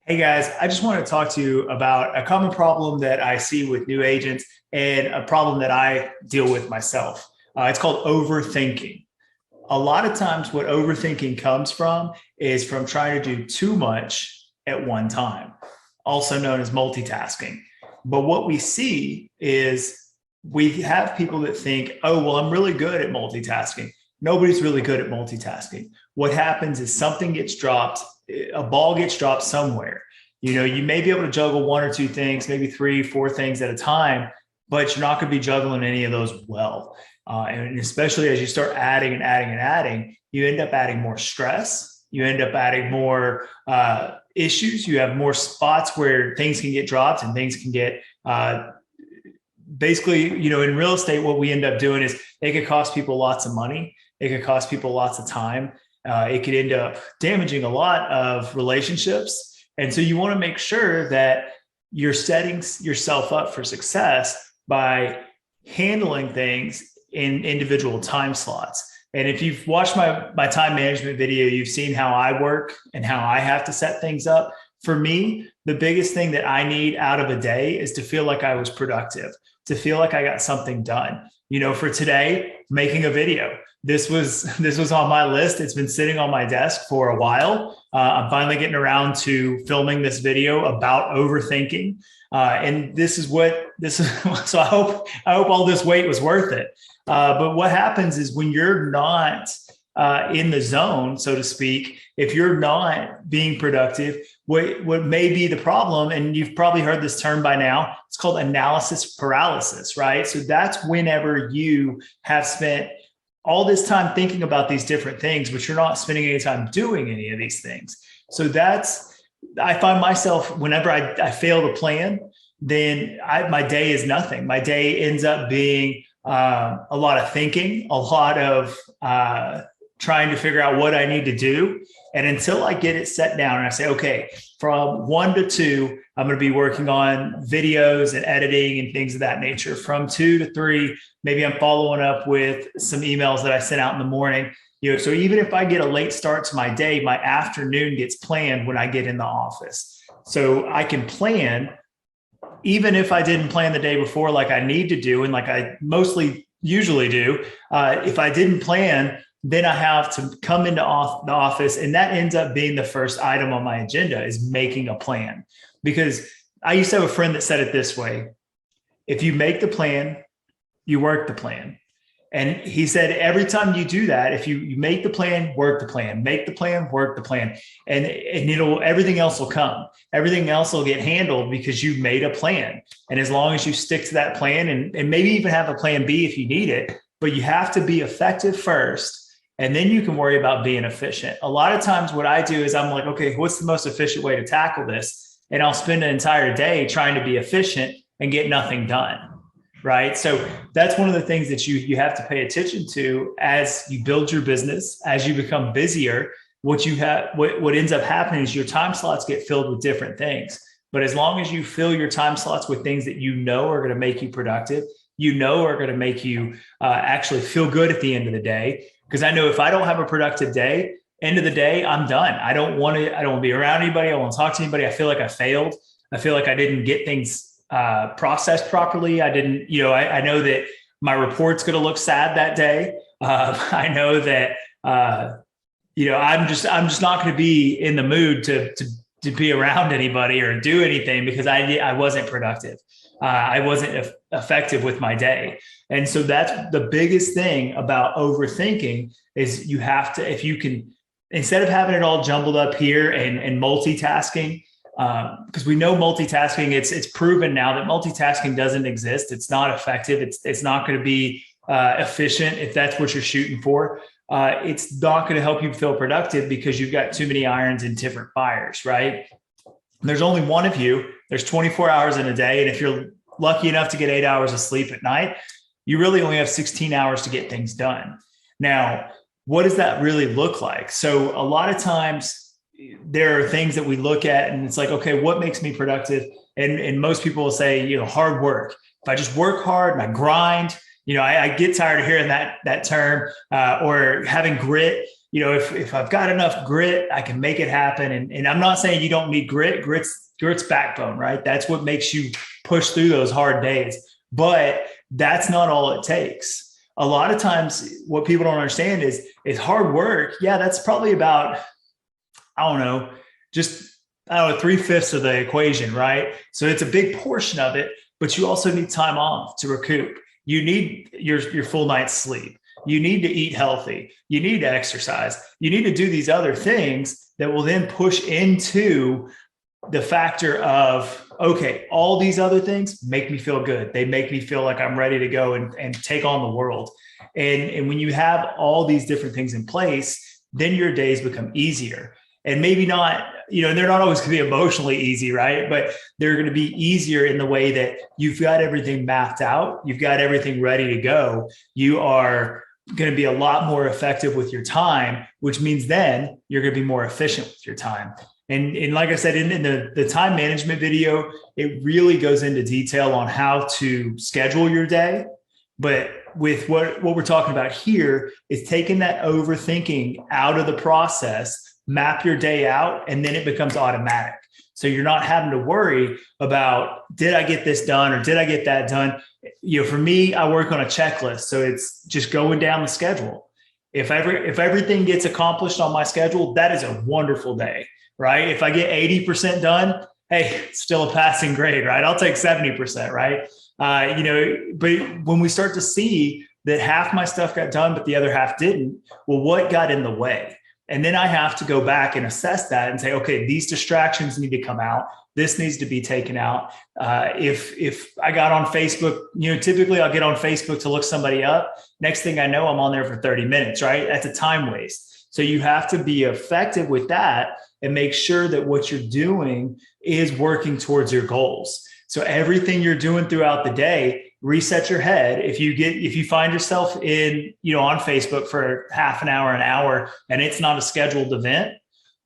Hey guys, I just want to talk to you about a common problem that I see with new agents and a problem that I deal with myself. It's called overthinking. A lot of times, what overthinking comes from is from trying to do too much at one time, also known as multitasking. But what we see is we have people that think, oh, well, I'm really good at multitasking. Nobody's really good at multitasking. What happens is something gets dropped, a ball gets dropped somewhere. You may be able to juggle one or two things, maybe three, four things at a time, but you're not going to be juggling any of those well. And especially as you start adding and adding and adding, you end up adding more stress. You end up adding more issues. You have more spots where things can get dropped and things can get basically, in real estate, what we end up doing is it could cost people lots of money. It could cost people lots of time. It could end up damaging a lot of relationships. And so you want to make sure that you're setting yourself up for success by handling things in individual time slots. And if you've watched my time management video, you've seen how I work and how I have to set things up. For me, the biggest thing that I need out of a day is to feel like I was productive, to feel like I got something done. For today, making a video. This was on my list. It's been sitting on my desk for a while. I'm finally getting around to filming this video about overthinking. And this is. So I hope all this wait was worth it. But what happens is when you're not in the zone, so to speak, if you're not being productive, what may be the problem, and you've probably heard this term by now, it's called analysis paralysis, right? So that's whenever you have spent all this time thinking about these different things, but you're not spending any time doing any of these things. So I find myself, whenever I fail to plan, then my day is nothing. My day ends up being a lot of thinking, a lot of trying to figure out what I need to do. And until I get it set down and I say, okay, from 1 to 2, I'm going to be working on videos and editing and things of that nature. From 2 to 3, maybe I'm following up with some emails that I sent out in the morning. So even if I get a late start to my day, my afternoon gets planned when I get in the office. So I can plan, even if I didn't plan the day before like I need to do, and like I mostly usually do. If I didn't plan, then I have to come into the office, and that ends up being the first item on my agenda is making a plan. Because I used to have a friend that said it this way: if you make the plan, you work the plan. And he said, every time you do that, if you make the plan, work the plan, make the plan, work the plan, and everything else will come. Everything else will get handled because you made a plan. And as long as you stick to that plan and maybe even have a plan B if you need it, but you have to be effective first. And then you can worry about being efficient. A lot of times what I do is I'm like, okay, what's the most efficient way to tackle this? And I'll spend an entire day trying to be efficient and get nothing done. Right. So that's one of the things that you have to pay attention to as you build your business, as you become busier. What ends up happening is your time slots get filled with different things. But as long as you fill your time slots with things that are going to make you productive, are going to make you actually feel good at the end of the day. Because I know if I don't have a productive day, end of the day, I'm done. I don't want to be around anybody. I don't want to talk to anybody. I feel like I failed. I feel like I didn't get things processed properly. I didn't, I know that my report's going to look sad that day. I know that, I'm just not going to be in the mood to be around anybody or do anything because I wasn't productive. I wasn't effective with my day. And so that's the biggest thing about overthinking is you have to, if you can, instead of having it all jumbled up here and multitasking, because we know multitasking, it's proven now that multitasking doesn't exist. It's not effective. It's not going to be efficient if that's what you're shooting for. It's not going to help you feel productive because you've got too many irons in different fires, right? There's only one of you. There's 24 hours in a day. And if you're lucky enough to get 8 hours of sleep at night, you really only have 16 hours to get things done. Now, what does that really look like? So a lot of times there are things that we look at and it's like, okay, what makes me productive? And most people will say, hard work. If I just work hard and I grind, I get tired of hearing that term or having grit. if I've got enough grit, I can make it happen. And I'm not saying you don't need grit. Grit's backbone, right? That's what makes you push through those hard days. But that's not all it takes. A lot of times what people don't understand is hard work. Yeah, that's probably about, I don't know, 3/5 of the equation, right? So it's a big portion of it, but you also need time off to recoup. You need your full night's sleep. You need to eat healthy. You need to exercise. You need to do these other things that will then push into the factor of, okay, all these other things make me feel good. They make me feel like I'm ready to go and take on the world. And when you have all these different things in place, then your days become easier. And maybe not, they're not always going to be emotionally easy, right? But they're going to be easier in the way that you've got everything mapped out. You've got everything ready to go. You are going to be a lot more effective with your time, which means then you're going to be more efficient with your time. And like I said, in the time management video, it really goes into detail on how to schedule your day. But with what we're talking about here is taking that overthinking out of the process, map your day out, and then it becomes automatic. So you're not having to worry about, did I get this done or did I get that done? For me, I work on a checklist. So it's just going down the schedule. If everything gets accomplished on my schedule, that is a wonderful day, right? If I get 80% done, hey, still a passing grade, right? I'll take 70%, right? But when we start to see that half my stuff got done, but the other half didn't, well, what got in the way? And then I have to go back and assess that and say, okay, these distractions need to come out. This needs to be taken out. If I got on Facebook, typically I'll get on Facebook to look somebody up. Next thing I know, I'm on there for 30 minutes, right? That's a time waste. So you have to be effective with that and make sure that what you're doing is working towards your goals. So everything you're doing throughout the day, reset your head. If you find yourself on Facebook for half an hour, and it's not a scheduled event,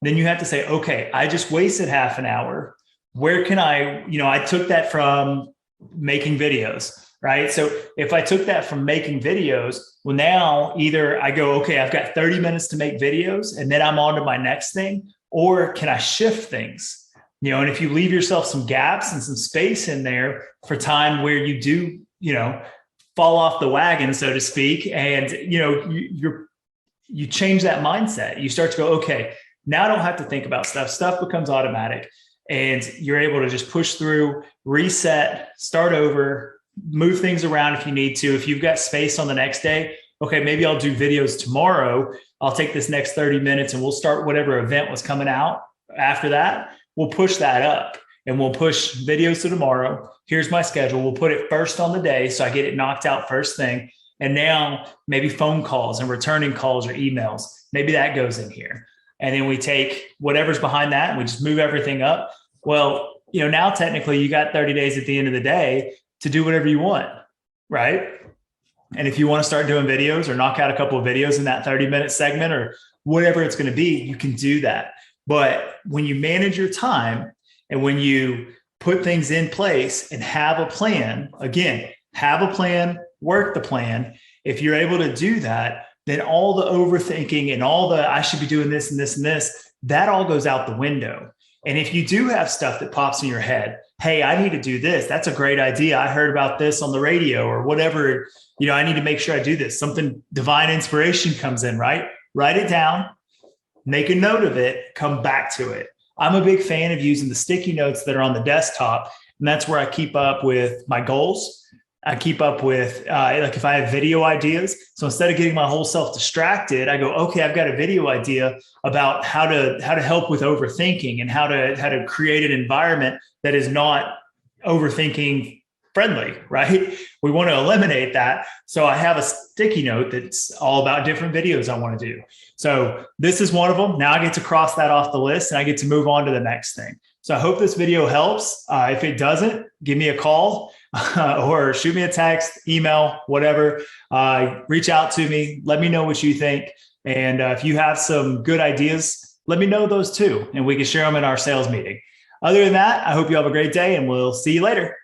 then you have to say, okay, I just wasted half an hour. Where can I took that from making videos, right? So if I took that from making videos, well, now either I go, okay, I've got 30 minutes to make videos and then I'm on to my next thing, or can I shift things? And if you leave yourself some gaps and some space in there for time where you do, fall off the wagon, so to speak, and, you change that mindset. You start to go, okay, now I don't have to think about stuff. Stuff becomes automatic and you're able to just push through, reset, start over, move things around if you need to. If you've got space on the next day, okay, maybe I'll do videos tomorrow. I'll take this next 30 minutes and we'll start whatever event was coming out after that. We'll push that up and we'll push videos to tomorrow. Here's my schedule. We'll put it first on the day so I get it knocked out first thing. And now maybe phone calls and returning calls or emails, maybe that goes in here. And then we take whatever's behind that and we just move everything up. Well, now technically you got 30 days at the end of the day to do whatever you want, right? And if you want to start doing videos or knock out a couple of videos in that 30-minute segment or whatever it's going to be, you can do that. But when you manage your time and when you put things in place and have a plan, again, have a plan, work the plan. If you're able to do that, then all the overthinking and all the, I should be doing this and this and this, that all goes out the window. And if you do have stuff that pops in your head, hey, I need to do this. That's a great idea. I heard about this on the radio or whatever, I need to make sure I do this. Something divine inspiration comes in, right? Write it down. Make a note of it, come back to it. I'm a big fan of using the sticky notes that are on the desktop. And that's where I keep up with my goals. I keep up with, if I have video ideas. So instead of getting my whole self distracted, I go, okay, I've got a video idea about how to help with overthinking and how to create an environment that is not overthinking friendly, right? We want to eliminate that. So I have a sticky note that's all about different videos I want to do. So this is one of them. Now I get to cross that off the list and I get to move on to the next thing. So I hope this video helps. If it doesn't, give me a call or shoot me a text, email, whatever. Reach out to me. Let me know what you think. And if you have some good ideas, let me know those too. And we can share them in our sales meeting. Other than that, I hope you have a great day and we'll see you later.